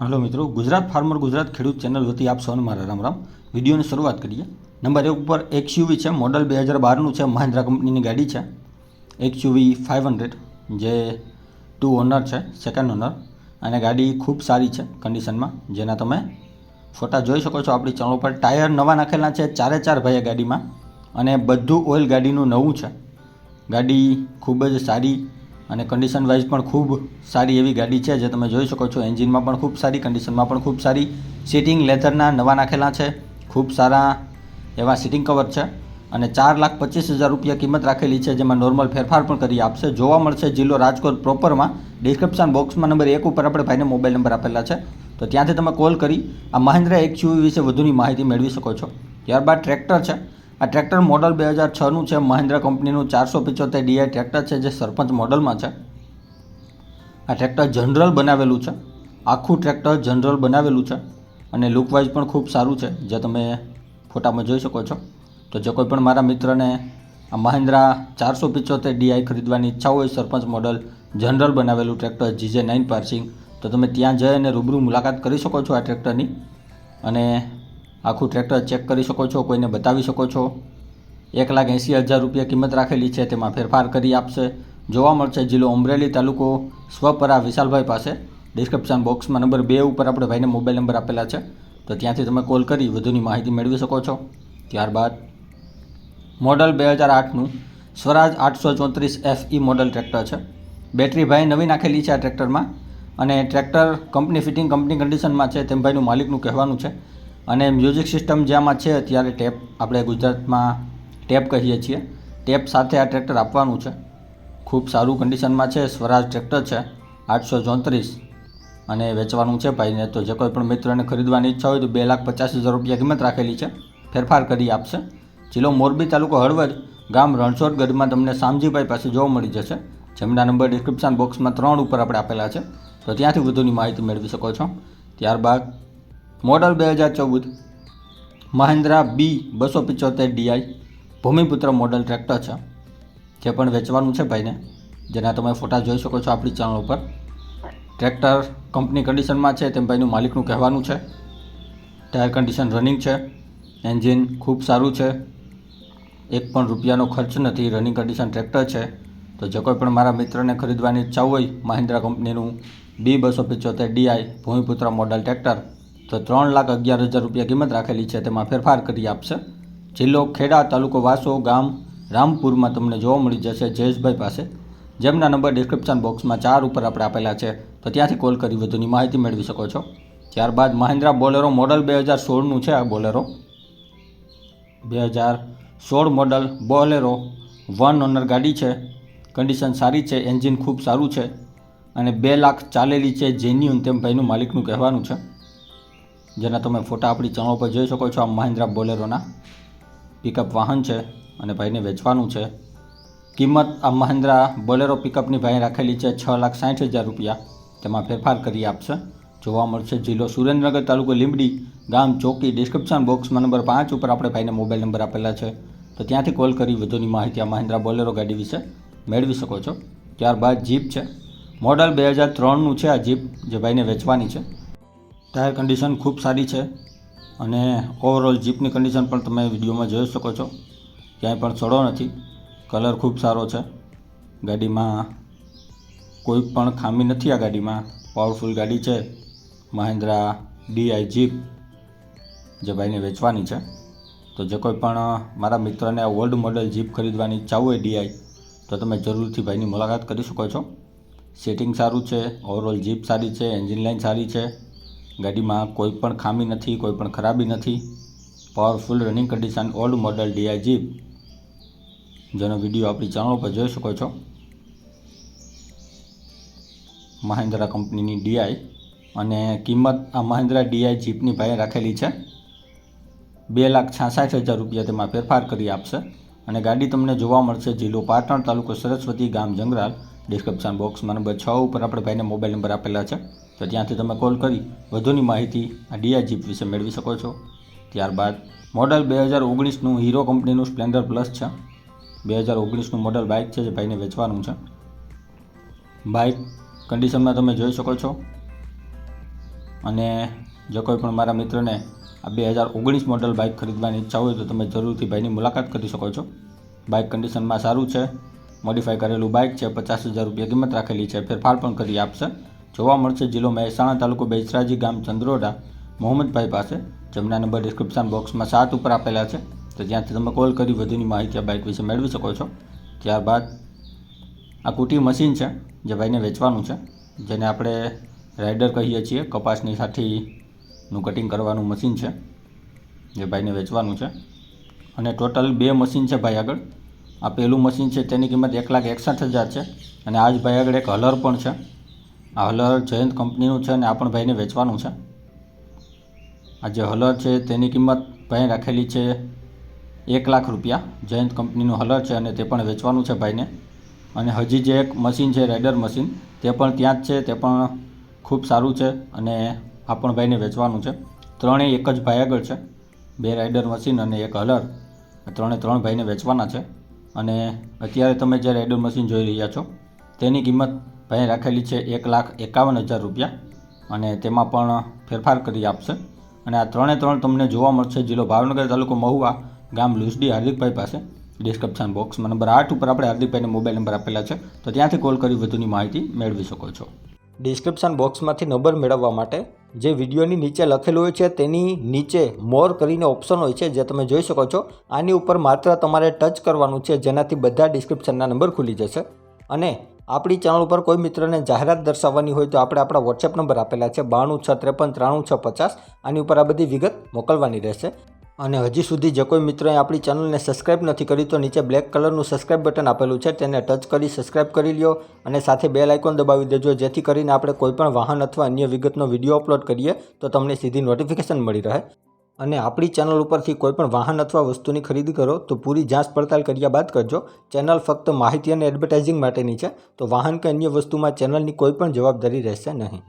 Hello मित्रों, Gujarat farmer Gujarat खेडूत channel वती आप सौने मारा राम राम। विडियो ने शुरुआत करिए। नंबर 1 पर एक्सयूवी है, मॉडल 2012 है, महिंद्रा कंपनी की गाड़ी है। एक्सयूवी 500 जे 2 ओनर है, सेकंड ओनर, और गाड़ी खूब सारी है कंडीशन में, जेना तमे फोटा जोई शको छो अपनी चैनल पर। टायर नवा नाखेला है, चारे चार भाई गाड़ी में, और बधु ऑइल गाड़ी नवुं है। गाड़ी खूब ज सारी અને કન્ડિશન વાઇઝ પણ ખૂબ સારી એવી ગાડી છે, જે તમે જોઈ શકો છો। એન્જિનમાં પણ ખૂબ સારી, કન્ડિશનમાં પણ ખૂબ સારી, સીટિંગ લેધરના નવા નાખેલા છે, ખૂબ સારા એવા સીટિંગ કવર છે, અને 4,25,000 રૂપિયા કિંમત રાખેલી છે, જેમાં નોર્મલ ફેરફાર પણ કરી આપશે। જોવા મળશે જિલ્લો રાજકોટ પ્રોપરમાં। ડિસ્ક્રિપ્શન બોક્સમાં નંબર 1 ઉપર આપણે ભાઈને મોબાઈલ નંબર આપેલા છે, તો ત્યાંથી તમે કોલ કરી આ મહિન્દ્રા એક્સયુવી વિશે વધુની માહિતી મેળવી શકો છો। ત્યારબાદ ટ્રેક્ટર છે। આ ટ્રેક્ટર મોડલ 2006નું છે, મહિન્દ્રા કંપનીનું 475 DI ટ્રેક્ટર છે, જે સરપંચ મોડલમાં છે। આ ટ્રેક્ટર જનરલ બનાવેલું છે, આખું ટ્રેક્ટર જનરલ બનાવેલું છે, અને લુકવાઇઝ પણ ખૂબ સારું છે, જે તમે ફોટામાં જોઈ શકો છો। તો જો કોઈ પણ મારા મિત્રને આ મહિન્દ્રા 475 DI ખરીદવાની ઈચ્છા હોય, સરપંચ મોડલ જનરલ બનાવેલું ટ્રેક્ટર GJ9 પાર્સિંગ, તો તમે ત્યાં જઈ અને રૂબરૂ મુલાકાત કરી શકો છો આ ટ્રેક્ટરની, અને આખું ટ્રેક્ટર ચેક કરી શકો છો, કોઈને બતાવી શકો છો। 1,80,000 રૂપિયા કિંમત રાખેલી છે, તેમાં ફેરફાર કરી આપશે। જોવા મળશે જિલ્લો અમરેલી, તાલુકો સ્વપરા, વિશાલભાઈ પાસે। ડિસ્ક્રિપ્શન બોક્સમાં નંબર 2 ઉપર આપણે ભાઈને મોબાઈલ નંબર આપેલા છે, તો ત્યાંથી તમે કોલ કરી વધુની માહિતી મેળવી શકો છો। ત્યારબાદ મોડલ 2008નું સ્વરાજ 834 FE મોડલ ટ્રેક્ટર છે। બેટરી ભાઈ નવી નાખેલી છે આ ટ્રેક્ટરમાં, અને ટ્રેક્ટર કંપની ફિટિંગ, કંપની કન્ડિશનમાં છે, તેમ ભાઈનું માલિકનું કહેવાનું છે। અને મ્યુઝિક સિસ્ટમ જેમાં છે અત્યારે ટેપ, આપણે ગુજરાતમાં ટેપ કહીએ છીએ, ટેપ સાથે આ ટ્રેક્ટર આપવાનું છે। ખૂબ સારું કન્ડિશનમાં છે, સ્વરાજ ટ્રેક્ટર છે 834, અને વેચવાનું છે ભાઈને। તો જે કોઈ પણ મિત્રને ખરીદવાની ઈચ્છા હોય તો 2,50,000 રૂપિયા કિંમત રાખેલી છે, ફેરફાર કરી આપશે। જિલ્લો મોરબી, તાલુકો હળવદ, ગામ રણછોડગઢમાં તમને શામજીભાઈ પાસે જોવા મળી જશે, જેમના નંબર ડિસ્ક્રિપ્શન બોક્સમાં 3 ઉપર આપણે આપેલા છે, તો ત્યાંથી વધુની માહિતી મેળવી શકો છો। ત્યારબાદ model 2014 Mahindra B275 DI Bhumiputra model tractor છે, જે પણ વેચવાનું છે ભાઈને, જેના તમે ફોટા જોઈ શકો છો આપણી ચેનલ ઉપર। ટ્રેક્ટર કંપની કન્ડિશનમાં છે, તેમ ભાઈનું માલિકનું કહેવાનું છે। ટાયર કન્ડિશન રનિંગ છે, એન્જિન ખૂબ સારું છે, 1 પણ રૂપિયાનો ખર્ચ નથી, રનિંગ કન્ડિશન ટ્રેક્ટર છે। તો જે કોઈ પણ મારા મિત્રને ખરીદવાની ઈચ્છા હોય મહિન્દ્રા કંપનીનું B275 DI Bhumiputra model tractor, તો 3,11,000 રૂપિયા કિંમત રાખેલી છે, તેમાં ફેરફાર કરી આપશે। જિલ્લો ખેડા, તાલુકો વાસો, ગામ રામપુરમાં તમને જોવા મળી જશે જયેશભાઈ પાસે, જેમના નંબર ડિસ્ક્રિપ્શન બોક્સમાં 4 ઉપર આપણે આપેલા છે, તો ત્યાંથી કોલ કરી વધુની માહિતી મેળવી શકો છો। ત્યારબાદ મહિન્દ્રા બોલેરો મોડલ 2016નું છે। આ બોલેરો 2016 મોડલ બોલેરો 1 ઓનર ગાડી છે, કન્ડિશન સારી છે, એન્જિન ખૂબ સારું છે, અને 2 લાખ ચાલેલી છે જેન્યુન, તેમ ભાઈનું માલિકનું કહેવાનું છે, જેના તમે ફોટા આપણી ચેનલ પર જોઈ શકો છો। આ મહિન્દ્રા બોલેરોના પિકઅપ વાહન છે, અને ભાઈને વેચવાનું છે। કિંમત આ મહિન્દ્રા બોલેરો પિકઅપની ભાઈ રાખેલી છે 6,60,000 રૂપિયા, તેમાં ફેરફાર કરી આપશે। જોવા મળશે જિલ્લો સુરેન્દ્રનગર, તાલુકો લીંબડી, ગામ ચોકી। ડિસ્ક્રિપ્શન બોક્સમાં નંબર 5 ઉપર આપણે ભાઈને મોબાઈલ નંબર આપેલા છે, તો ત્યાંથી કોલ કરી વધુની માહિતી આ મહિન્દ્રા બોલેરો ગાડી વિશે મેળવી શકો છો। ત્યારબાદ જીપ છે, મોડલ 2003નું છે આ જીપ, જે ભાઈને વેચવાની છે। ટાયર કન્ડિશન ખૂબ સારી છે, અને ઓવરઓલ જીપની કન્ડિશન પણ તમે વિડીયોમાં જોઈ શકો છો, ક્યાંય પણ સડો નથી, કલર ખૂબ સારો છે, ગાડીમાં કોઈ પણ ખામી નથી। આ ગાડીમાં પાવરફુલ ગાડી છે, મહિન્દ્રા DI જીપ, જે ભાઈને વેચવાની છે। તો જે કોઈ પણ મારા મિત્રને આ ઓલ્ડ મોડલ જીપ ખરીદવાની ઈચ્છા હોય DI, તો તમે જરૂરથી ભાઈની મુલાકાત કરી શકો છો। સેટિંગ સારું છે, ઓવરઓલ જીપ સારી છે, એન્જિન લાઇન સારી છે, ગાડીમાં કોઈ પણ ખામી નથી, કોઈ પણ ખરાબી નથી, powerful running condition old model DI jeep, જેનો વિડીયો આપણી ચેનલ પર જોઈ શકો છો। મહિન્દ્રા કંપનીની DI, અને કિંમત આ મહિન્દ્રા DI જીપની ભાઈ રાખેલી છે 2,66,000 રૂપિયા, તેમાં ફેરફાર કરી આપશે। અને ગાડી તમને જોવા મળશે જિલ્લો પાટણ, તાલુકો સરસ્વતી, ગામ જંગરાલ। ડિસ્ક્રિપ્શન બોક્સમાં નંબર 6 ઉપર આપણે ભાઈને મોબાઈલ નંબર આપેલા છે, તો ત્યાંથી તમે કોલ કરી વધુની માહિતી આ DI જીપ વિશે મેળવી શકો છો। ત્યારબાદ મોડલ 2019નું હીરો કંપનીનું સ્પ્લેન્ડર પ્લસ છે, 2019નું મોડલ બાઇક છે, જે ભાઈને વેચવાનું છે। બાઇક કન્ડિશનમાં તમે જોઈ શકો છો, અને જો કોઈ પણ મારા મિત્રને આ 2019 મોડલ બાઇક ખરીદવાની ઈચ્છા હોય તો તમે જરૂરથી ભાઈની મુલાકાત કરી શકો છો. બાઇક કન્ડિશનમાં સારું છે, મોડિફાઈ કરેલું બાઇક છે, 50,000 રૂપિયા કિંમત રાખેલી છે, ફેરફાર પણ કરી આપશે. જોવા મળશે જિલ્લો મહેસાણા, તાલુકો બેચરાજી, ગામ ચંદ્રોડા, મોહમ્મદભાઈ પાસે, જેમના નંબર ડિસ્ક્રિપ્શન બોક્સમાં 7 ઉપર આપેલા છે. તો ત્યાંથી તમે કોલ કરી વધુની માહિતી આ બાઇક વિશે મેળવી શકો છો. ત્યારબાદ આ કુટી મશીન છે જે ભાઈને વેચવાનું છે, જેને આપણે રાઇડર કહીએ છીએ. કપાસની સાઠીનું કટિંગ કરવાનું મશીન છે જે ભાઈને વેચવાનું છે. અને ટોટલ 2 મશીન છે ભાઈ આગળ. આ પહેલું મશીન છે તેની કિંમત 1,61,000 છે. અને આ જ ભાઈ આગળ એક હલર પણ છે. આ હલર જયંત કંપનીનું છે અને આ પણ ભાઈને વેચવાનું છે. આ જે હલર છે તેની કિંમત ભાઈ રાખેલી છે 1,00,000 રૂપિયા. જયંત કંપનીનું હલર છે અને તે પણ વેચવાનું છે ભાઈને. અને હજી જે એક મશીન છે રાઇડર મશીન, તે પણ ત્યાં જ છે, તે પણ ખૂબ સારું છે અને આ પણ ભાઈને વેચવાનું છે. ત્રણેય એક જ ભાઈ આગળ છે. 2 રાઇડર મશીન અને એક હલર, ત્રણે ભાઈને વેચવાના છે. અને અત્યારે તમે જે રાઇડર મશીન જોઈ રહ્યા છો તેની કિંમત ભાઈ રાખેલી છે 1,51,000 રૂપિયા અને તેમાં પણ ફેરફાર કરી આપશે. અને આ ત્રણે તમને જોવા મળશે જિલ્લો ભાવનગર, તાલુકો મહુવા, ગામ લુસડી, હાર્દિકભાઈ પાસે. ડિસ્ક્રિપ્શન બોક્સમાં નંબર 8 ઉપર આપણે હાર્દિકભાઈને મોબાઈલ નંબર આપેલા છે, તો ત્યાંથી કોલ કરી વધુની માહિતી મેળવી શકો છો. ડિસ્ક્રિપ્શન બોક્સમાંથી નંબર મેળવવા માટે જે વિડીયોની નીચે લખેલું હોય છે તેની નીચે મોર કરીને ઓપ્શન હોય છે, જે તમે જોઈ શકો છો. આની ઉપર માત્ર તમારે ટચ કરવાનું છે, જેનાથી બધા ડિસ્ક્રિપ્શનના નંબર ખુલી જશે. અને આપણી ચેનલ ઉપર કોઈ મિત્રને જાહેરાત દર્શાવવાની હોય તો આપણે આપણા વોટ્સએપ નંબર આપેલા છે 9263539650. આની ઉપર આ બધી વિગત મોકલવાની રહેશે. અને હજી સુધી જે કોઈ મિત્રોએ આપણી ચેનલને સબસ્ક્રાઇબ નથી કરી તો નીચે બ્લેક કલરનું સબસ્ક્રાઇબ બટન આપેલું છે, તેને ટચ કરી સબસ્ક્રાઇબ કરી લ્યો અને સાથે બેલ આઇકોન દબાવી દેજો, જેથી કરીને આપણે કોઈપણ વાહન અથવા અન્ય વિગતનો વિડીયો અપલોડ કરીએ તો તમને સીધી નોટિફિકેશન મળી રહે. અને આપણી ચેનલ ઉપરથી કોઈપણ વાહન અથવા વસ્તુની ખરીદી કરો તો પૂરી જાંચ પડતાલ કર્યા બાદ કરજો. ચેનલ ફક્ત માહિતી અને એડવર્ટાઇઝિંગ માટેની છે, તો વાહન કે અન્ય વસ્તુમાં ચેનલની કોઈ પણ જવાબદારી રહેશે નહીં.